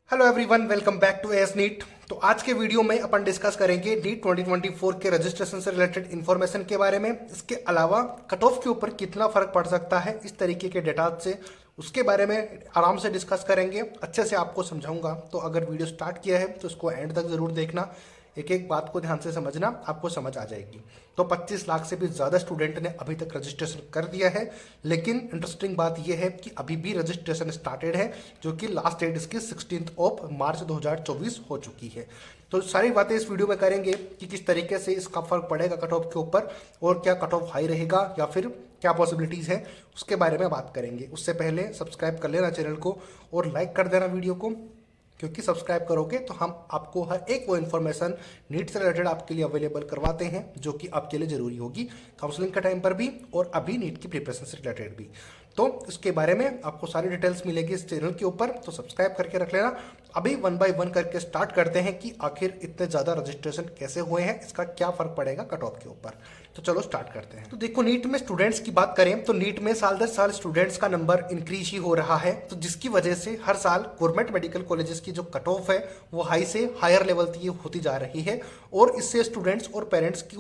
Hello everyone, welcome back to S NEET. तो आज के वीडियो में अपन डिस्कस करेंगे नीट 2024 के रजिस्ट्रेशन से रिलेटेड इन्फॉर्मेशन के बारे में। इसके अलावा कट ऑफ के ऊपर कितना फर्क पड़ सकता है इस तरीके के डेटा से, उसके बारे में आराम से डिस्कस करेंगे। अच्छे से आपको समझाऊंगा, तो अगर वीडियो स्टार्ट किया है तो इसको एंड तक जरूर देखना। एक एक बात को ध्यान से समझना, आपको समझ आ जाएगी। तो 25 लाख से भी ज़्यादा स्टूडेंट ने अभी तक रजिस्ट्रेशन कर दिया है, लेकिन इंटरेस्टिंग बात यह है कि अभी भी रजिस्ट्रेशन स्टार्टेड है, जो कि लास्ट डेट इसकी 16 मार्च 2024 हो चुकी है। तो सारी बातें इस वीडियो में करेंगे कि किस तरीके से इसका फर्क पड़ेगा कट ऑफ के ऊपर, और क्या कट ऑफ हाई रहेगा या फिर क्या पॉसिबिलिटीज़ है, उसके बारे में बात करेंगे। उससे पहले सब्सक्राइब कर लेना चैनल को और लाइक कर देना वीडियो को, क्योंकि सब्सक्राइब करोगे तो हम आपको हर एक वो इन्फॉर्मेशन नीट से रिलेटेड आपके लिए अवेलेबल करवाते हैं, जो कि आपके लिए ज़रूरी होगी काउंसलिंग के टाइम पर भी और अभी नीट की प्रिपरेशन से रिलेटेड भी। तो इसके बारे में आपको सारी डिटेल्स मिलेगी इस चैनल के ऊपर, तो सब्सक्राइब करके रख लेना। अभी 1 बाय 1 करके स्टार्ट करते हैं कि आखिर इतने ज़्यादा रजिस्ट्रेशन कैसे हुए हैं, इसका क्या फ़र्क पड़ेगा कट ऑफ के ऊपर। तो चलो स्टार्ट करते हैं। तो देखो, नीट में स्टूडेंट्स की बात करें तो नीट में साल दर साल स्टूडेंट्स का नंबर इंक्रीज ही हो रहा है, तो जिसकी वजह से हर साल गवर्नमेंट मेडिकल कॉलेजेस की जो कट ऑफ है वो हाई से हायर लेवल तक ये होती जा रही है। और इससे स्टूडेंट्स और पेरेंट्स की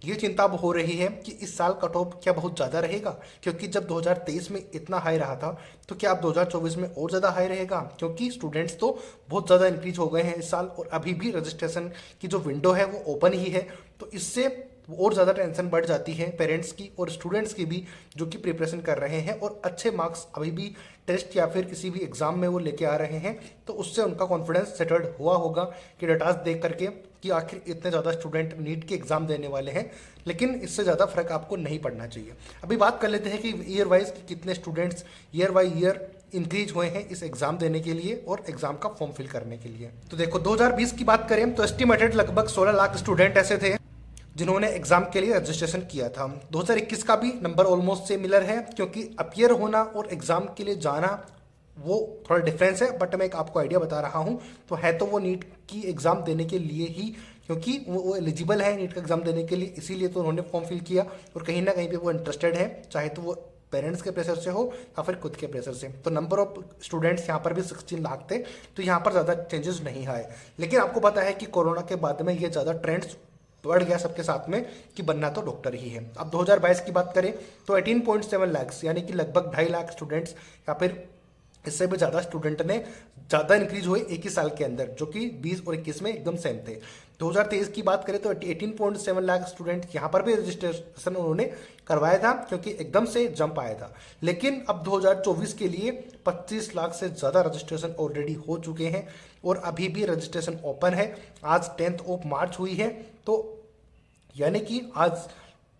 ये चिंता हो रही है कि इस साल कट ऑफ क्या बहुत ज़्यादा रहेगा, क्योंकि जब 2023 में इतना हाई रहा था तो क्या अब 2024 में और ज़्यादा हाई रहेगा, क्योंकि स्टूडेंट्स तो बहुत ज़्यादा इंक्रीज हो गए हैं इस साल, और अभी भी रजिस्ट्रेशन की जो विंडो है वो ओपन ही है। तो इससे और ज़्यादा टेंशन बढ़ जाती है पेरेंट्स की और स्टूडेंट्स की भी, जो कि प्रिपरेशन कर रहे हैं और अच्छे मार्क्स अभी भी टेस्ट या फिर किसी भी एग्जाम में वो लेके आ रहे हैं। तो उससे उनका कॉन्फिडेंस सेटल्ड हुआ होगा कि डेटास देख करके कि आखिर इतने ज़्यादा स्टूडेंट नीट के एग्जाम देने वाले हैं, लेकिन इससे ज़्यादा फर्क आपको नहीं पड़ना चाहिए। अभी बात कर लेते हैं कि ईयर वाइज कितने students year by year increase हुए हैं इस एग्जाम देने के लिए और एग्जाम का फॉर्म फिल करने के लिए। तो देखो, 2020 की बात करें तो एस्टिमेटेड लगभग 16 लाख स्टूडेंट ऐसे थे जिन्होंने एग्जाम के लिए रजिस्ट्रेशन किया था। 2021 का भी नंबर ऑलमोस्ट सिमिलर है, क्योंकि अपीयर होना और एग्जाम के लिए जाना वो थोड़ा डिफरेंस है, बट मैं एक आपको आइडिया बता रहा हूँ। तो है तो वो नीट की एग्ज़ाम देने के लिए ही, क्योंकि वो एलिजिबल है नीट का एग्ज़ाम देने के लिए, इसीलिए तो उन्होंने फॉर्म फिल किया और कहीं ना कहीं पे वो इंटरेस्टेड है, चाहे तो वो पेरेंट्स के प्रेशर से हो या फिर खुद के प्रेशर से। तो नंबर ऑफ स्टूडेंट्स यहाँ पर भी 16 लाख थे, तो यहाँ पर ज़्यादा चेंजेस नहीं आए। लेकिन आपको पता है कि कोरोना के बाद में ये ज़्यादा ट्रेंड्स बढ़ गया सबके साथ में कि बनना तो डॉक्टर ही है। अब 2022 की बात करें तो 18.7 लाख, यानी कि लगभग 2.5 लाख स्टूडेंट्स या फिर इससे भी ज़्यादा स्टूडेंट ने ज़्यादा इंक्रीज हुए एक ही साल के अंदर, जो कि 20 और 21 में एकदम सेम थे। 2023 की बात करें तो 18.7 लाख स्टूडेंट यहाँ पर भी रजिस्ट्रेशन उन्होंने करवाया था, क्योंकि एकदम से जंप आया था। लेकिन अब 2024 के लिए 25 लाख से ज़्यादा रजिस्ट्रेशन ऑलरेडी हो चुके हैं और अभी भी रजिस्ट्रेशन ओपन है। आज 10 मार्च हुई है, तो यानी कि आज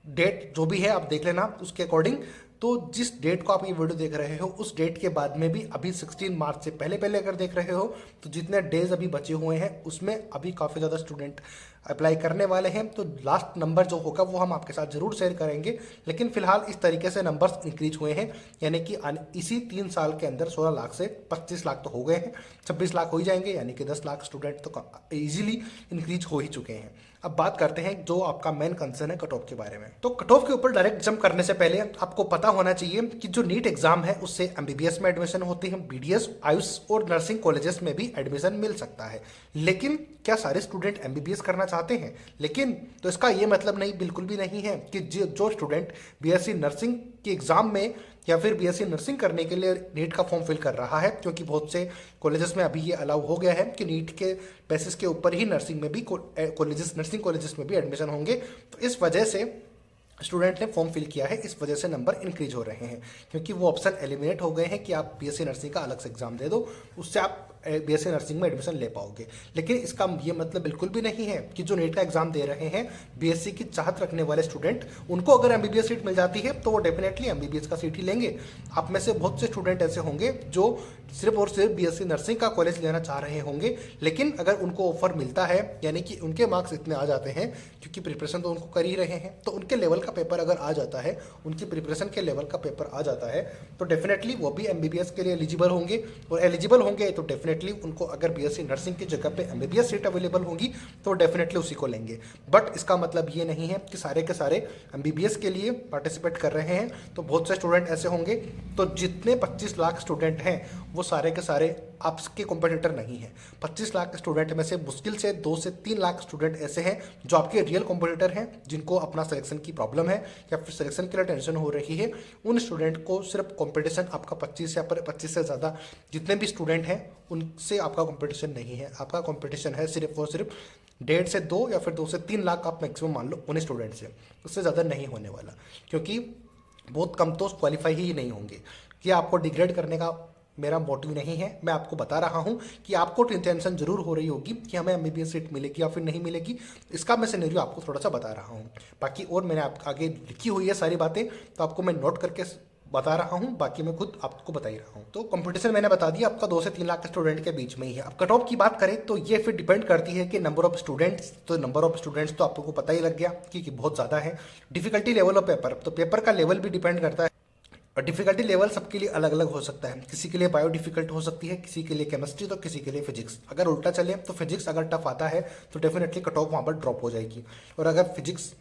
डेट जो भी है आप देख लेना उसके अकॉर्डिंग। तो जिस डेट को आप ये वीडियो देख रहे हो उस डेट के बाद में भी अभी 16 मार्च से पहले पहले अगर देख रहे हो तो जितने डेज अभी बचे हुए हैं उसमें अभी काफ़ी ज़्यादा स्टूडेंट अप्लाई करने वाले हैं। तो लास्ट नंबर जो होगा वो हम आपके साथ जरूर शेयर करेंगे, लेकिन फिलहाल इस तरीके से नंबर्स इंक्रीज हुए हैं, यानी कि इसी 3 साल के अंदर 16 लाख से 25 लाख तो हो गए हैं, 26 लाख हो ही जाएंगे, यानी कि 10 लाख स्टूडेंट तो ईजिली इंक्रीज हो ही चुके हैं। अब बात करते हैं जो आपका मेन कंसर्न है कट ऑफ के बारे में। तो कट ऑफ के ऊपर डायरेक्ट जंप करने से पहले आपको पता होना चाहिए कि जो नीट एग्जाम है उससे एमबीबीएस में एडमिशन होती है, बीडीएस, आयुष और नर्सिंग कॉलेजेस में भी एडमिशन मिल सकता है। लेकिन क्या सारे स्टूडेंट एमबीबीएस करना चाहते हैं? लेकिन तो इसका ये मतलब नहीं, बिल्कुल भी नहीं है कि जो स्टूडेंट बीएससी नर्सिंग के एग्जाम में या फिर बीएससी नर्सिंग करने के लिए नीट का फॉर्म फिल कर रहा है, क्योंकि बहुत से कॉलेजेस में अभी ये अलाउ हो गया है कि नीट के बेसिस के ऊपर ही नर्सिंग में भी नर्सिंग कॉलेजेस में भी एडमिशन होंगे। तो इस वजह से स्टूडेंट ने फॉर्म फिल किया है, इस वजह से नंबर इंक्रीज हो रहे हैं, क्योंकि वो ऑप्शन एलिमिनेट हो गए हैं कि आप बीएससी नर्सिंग का अलग से एग्जाम दे दो, उससे आप बीएससी नर्सिंग में एडमिशन ले पाओगे। लेकिन इसका ये मतलब बिल्कुल भी नहीं है कि जो नीट का एग्जाम दे रहे हैं बीएससी की चाहत रखने वाले स्टूडेंट, उनको अगर एमबीबीएस सीट मिल जाती है तो वो डेफिनेटली एमबीबीएस का सीट ही लेंगे। आप में से बहुत से स्टूडेंट ऐसे होंगे जो सिर्फ और सिर्फ बीएससी नर्सिंग का कॉलेज लेना चाह रहे होंगे, लेकिन अगर उनको ऑफर मिलता है, यानी कि उनके मार्क्स इतने आ जाते हैं, क्योंकि प्रिपरेशन तो उनको कर ही रहे हैं, तो उनके लेवल का पेपर अगर आ जाता है, उनकी प्रिपरेशन के लेवल का पेपर आ जाता है, तो डेफिनेटली वो भी एमबीबीएस के लिए एलिजिबल होंगे। और एलिजिबल होंगे तो डेफिनेटली उनको अगर बीएससी नर्सिंग की जगह पे एमबीबीएस सीट अवेलेबल होगी तो डेफिनेटली उसी को लेंगे। बट इसका मतलब ये नहीं है कि सारे के सारे एमबीबीएस के लिए पार्टिसिपेट कर रहे हैं। तो बहुत से स्टूडेंट ऐसे होंगे, तो जितने 25 लाख स्टूडेंट हैं वो सारे के सारे आपके कॉम्पिटिटर नहीं है। 25 लाख स्टूडेंट में से मुश्किल से 2 से 3 लाख स्टूडेंट ऐसे हैं जो आपके रियल कॉम्पिटिटर हैं, जिनको अपना सिलेक्शन की प्रॉब्लम है या फिर सिलेक्शन के लिए टेंशन हो रही है। उन स्टूडेंट को सिर्फ कॉम्पिटिशन आपका 25 या 25 से ज़्यादा जितने भी स्टूडेंट हैं उनसे आपका कॉम्पिटिशन नहीं है। आपका कॉम्पिटिशन है सिर्फ और सिर्फ 1.5 से 2 या फिर 2 से 3 लाख आप मैक्सिमम मान लो उन स्टूडेंट से, उससे ज़्यादा नहीं होने वाला, क्योंकि बहुत कम तो क्वालिफाई ही नहीं होंगे। ये आपको डिग्रेड करने का मेरा मोटिव नहीं है। मैं आपको बता रहा हूँ कि आपको टेंशन जरूर हो रही होगी कि हमें एमबीबीएस सीट मिलेगी या फिर नहीं मिलेगी। इसका मैं सिनेरियो आपको थोड़ा सा बता रहा हूँ। बाकी और मैंने आप आगे लिखी हुई है सारी बातें, तो आपको मैं नोट करके बता रहा हूँ, बाकी मैं खुद आपको बता ही रहा हूँ। तो कंपटीशन मैंने बता दिया आपका 2 से 3 लाख स्टूडेंट के बीच में ही है। अब कट ऑफ की बात करें तो ये फिर डिपेंड करती है कि नंबर ऑफ स्टूडेंट्स। तो नंबर ऑफ स्टूडेंट्स तो आपको पता ही लग गया कि बहुत ज़्यादा है। डिफिकल्टी लेवल ऑफ पेपर, तो पेपर का लेवल भी डिपेंड करता है और डिफिकल्टी लेवल सबके लिए अलग अलग हो सकता है। किसी के लिए बायो डिफिकल्ट हो सकती है, किसी के लिए केमिस्ट्री, तो किसी के लिए फिजिक्स। अगर उल्टा चले तो फिजिक्स अगर टफ आता है तो डेफिनेटली कट ऑफ वहाँ पर ड्रॉप हो जाएगी, और अगर फिजिक्स,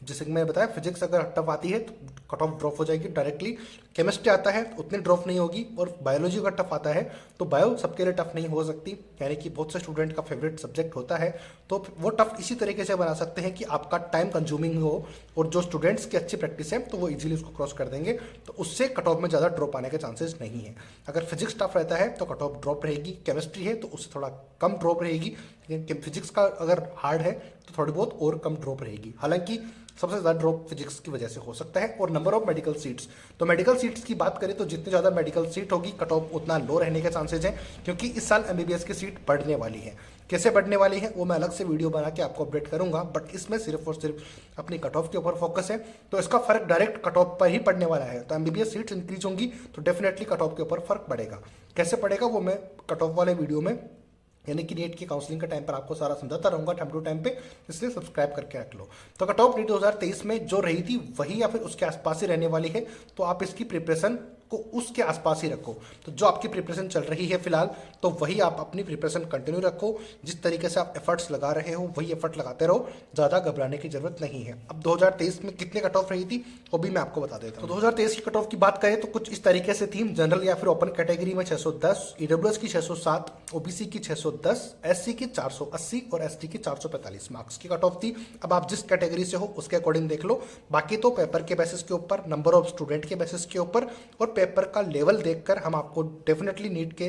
जैसे कि मैंने बताया, फिजिक्स अगर टफ आती है तो कट ऑफ ड्रॉप हो जाएगी डायरेक्टली। केमिस्ट्री आता है तो उतनी ड्रॉप नहीं होगी, और बायोलॉजी अगर टफ आता है तो बायो सबके लिए टफ नहीं हो सकती, यानी कि बहुत से स्टूडेंट का फेवरेट सब्जेक्ट होता है। तो वो टफ इसी तरीके से बना सकते हैं कि आपका टाइम कंज्यूमिंग हो, और जो स्टूडेंट्स की अच्छी प्रैक्टिस है तो वो इजीली उसको क्रॉस कर देंगे, तो उससे कट ऑफ में ज़्यादा ड्रॉप आने के चांसेस नहीं है। अगर फिजिक्स टफ रहता है तो कट ऑफ ड्रॉप रहेगी, केमिस्ट्री है तो उससे थोड़ा कम ड्रॉप रहेगी, लेकिन फिजिक्स का अगर हार्ड है तो थोड़ी बहुत और कम ड्रॉप रहेगी। हालांकि सबसे ज़्यादा ड्रॉप फिजिक्स की वजह से हो सकता है। और नंबर ऑफ मेडिकल सीट्स, तो मेडिकल सीट्स की बात करें तो जितनी ज़्यादा मेडिकल सीट होगी कट ऑफ उतना लो रहने के चांसेज हैं, क्योंकि इस साल एमबीबीएस की सीट बढ़ने वाली है। कैसे बढ़ने वाली है वो मैं अलग से वीडियो बना के आपको अपडेट करूंगा, बट इसमें सिर्फ और सिर्फ अपनी कट ऑफ के ऊपर फोकस है, तो इसका फर्क डायरेक्ट कट ऑफ पर ही पड़ने वाला है। तो एमबीबीएस सीट्स इंक्रीज होंगी तो डेफिनेटली कट ऑफ के ऊपर फर्क पड़ेगा। कैसे पड़ेगा वो मैं कट ऑफ वाले वीडियो में, यानी कि नीट की काउंसलिंग के टाइम पर आपको सारा समझाता रहूंगा टाइम टू टाइम पे, इसलिए सब्सक्राइब करके रख लो। तो कट ऑफ नीट 2023 में जो रही थी वही या फिर उसके आसपास ही रहने वाली है, तो आप इसकी प्रिपरेशन को उसके आसपास ही रखो। तो जो आपकी प्रिपरेशन चल रही है फिलहाल, तो वही आप अपनी प्रिपरेशन कंटिन्यू रखो। जिस तरीके से आप एफर्ट्स लगा रहे हो वही एफर्ट लगाते रहो, ज़्यादा घबराने की जरूरत नहीं है। अब 2023 में कितने कट ऑफ रही थी वो भी मैं आपको बता देता हूँ। तो 2023 की कट ऑफ की बात करें तो कुछ इस तरीके से थी। जनरल या फिर ओपन कैटेगरी में 610, ईडब्ल्यूएस की 607, ओबीसी की 610, एससी की 480 और एसटी की 445 मार्क्स की कट ऑफ थी। अब आप जिस कैटेगरी से हो उसके अकॉर्डिंग देख लो, बाकी तो पेपर के बेसिस के ऊपर, नंबर ऑफ स्टूडेंट के बेसिस के ऊपर और पेपर का लेवल देखकर हम आपको डेफिनेटली नीट के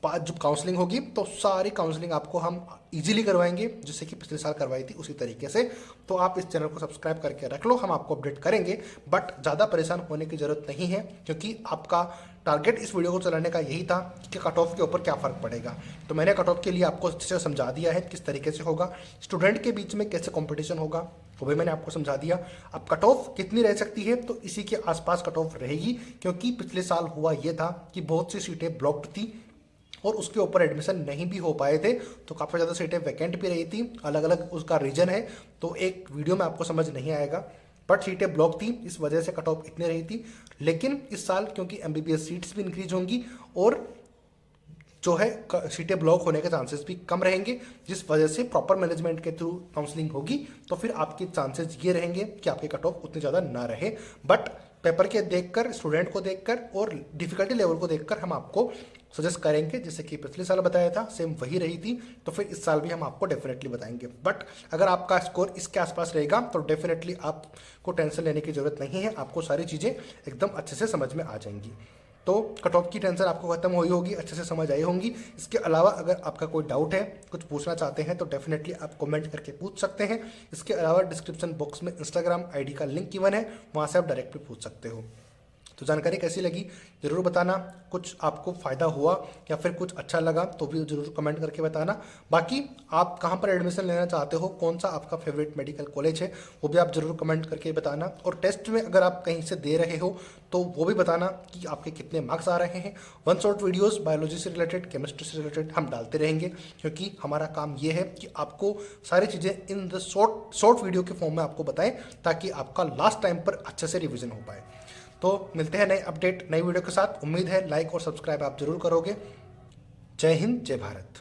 बाद जब काउंसलिंग होगी तो सारी काउंसलिंग आपको हम इजीली करवाएंगे, जैसे कि पिछले साल करवाई थी उसी तरीके से। तो आप इस चैनल को सब्सक्राइब करके रख लो, हम आपको अपडेट करेंगे, बट ज़्यादा परेशान होने की जरूरत नहीं है, क्योंकि आपका टारगेट इस वीडियो को चलाने का यही था कि कट ऑफ के ऊपर क्या फ़र्क पड़ेगा। तो मैंने कट ऑफ के लिए आपको अच्छे से समझा दिया है किस तरीके से होगा, स्टूडेंट के बीच में कैसे कॉम्पिटिशन होगा वो भी मैंने आपको समझा दिया। अब कट ऑफ कितनी रह सकती है, तो इसी के आसपास कट ऑफ रहेगी, क्योंकि पिछले साल हुआ ये था कि बहुत सी सीटें ब्लॉक्ड थी और उसके ऊपर एडमिशन नहीं भी हो पाए थे, तो काफ़ी ज़्यादा सीटें वैकेंट भी रही थी। अलग अलग उसका रीजन है, तो एक वीडियो में आपको समझ नहीं आएगा, बट सीटें ब्लॉक थी, इस वजह से कट ऑफ इतनी रही थी। लेकिन इस साल क्योंकि एमबीबीएस सीट्स भी इंक्रीज होंगी और जो है सीटें ब्लॉक होने के चांसेस भी कम रहेंगे, जिस वजह से प्रॉपर मैनेजमेंट के थ्रू काउंसलिंग होगी, तो फिर आपके चांसेस ये रहेंगे कि आपके कट ऑफ उतने ज़्यादा ना रहे। बट पेपर के देखकर, स्टूडेंट को देखकर और डिफिकल्टी लेवल को देखकर हम आपको सजेस्ट करेंगे, जैसे कि पिछले साल बताया था सेम वही रही थी, तो फिर इस साल भी हम आपको डेफिनेटली बताएंगे। बट अगर आपका स्कोर इसके आसपास रहेगा तो डेफिनेटली आपको टेंशन लेने की जरूरत नहीं है, आपको सारी चीज़ें एकदम अच्छे से समझ में आ जाएंगी। तो कट ऑफ की टेंशन आपको खत्म हुई होगी, अच्छे से समझ आई होंगी। इसके अलावा अगर आपका कोई डाउट है, कुछ पूछना चाहते हैं, तो डेफिनेटली आप कमेंट करके पूछ सकते हैं। इसके अलावा डिस्क्रिप्शन बॉक्स में इंस्टाग्राम आईडी का लिंक गिवन है, वहाँ से आप डायरेक्ट भी पूछ सकते हो। तो जानकारी कैसी लगी ज़रूर बताना, कुछ आपको फ़ायदा हुआ या फिर कुछ अच्छा लगा तो भी ज़रूर कमेंट करके बताना। बाकी आप कहाँ पर एडमिशन लेना चाहते हो, कौन सा आपका फेवरेट मेडिकल कॉलेज है, वो भी आप ज़रूर कमेंट करके बताना। और टेस्ट में अगर आप कहीं से दे रहे हो तो वो भी बताना कि आपके कितने मार्क्स आ रहे हैं। वन शॉट वीडियोस बायोलॉजी से रिलेटेड, केमिस्ट्री से रिलेटेड हम डालते रहेंगे, क्योंकि हमारा काम ये है कि आपको सारी चीज़ें इन द शॉर्ट वीडियो के फॉर्म में आपको बताएं, ताकि आपका लास्ट टाइम पर अच्छे से रिविजन हो पाए। तो मिलते हैं नए अपडेट, नई वीडियो के साथ। उम्मीद है लाइक और सब्सक्राइब आप जरूर करोगे। जय हिंद, जय भारत।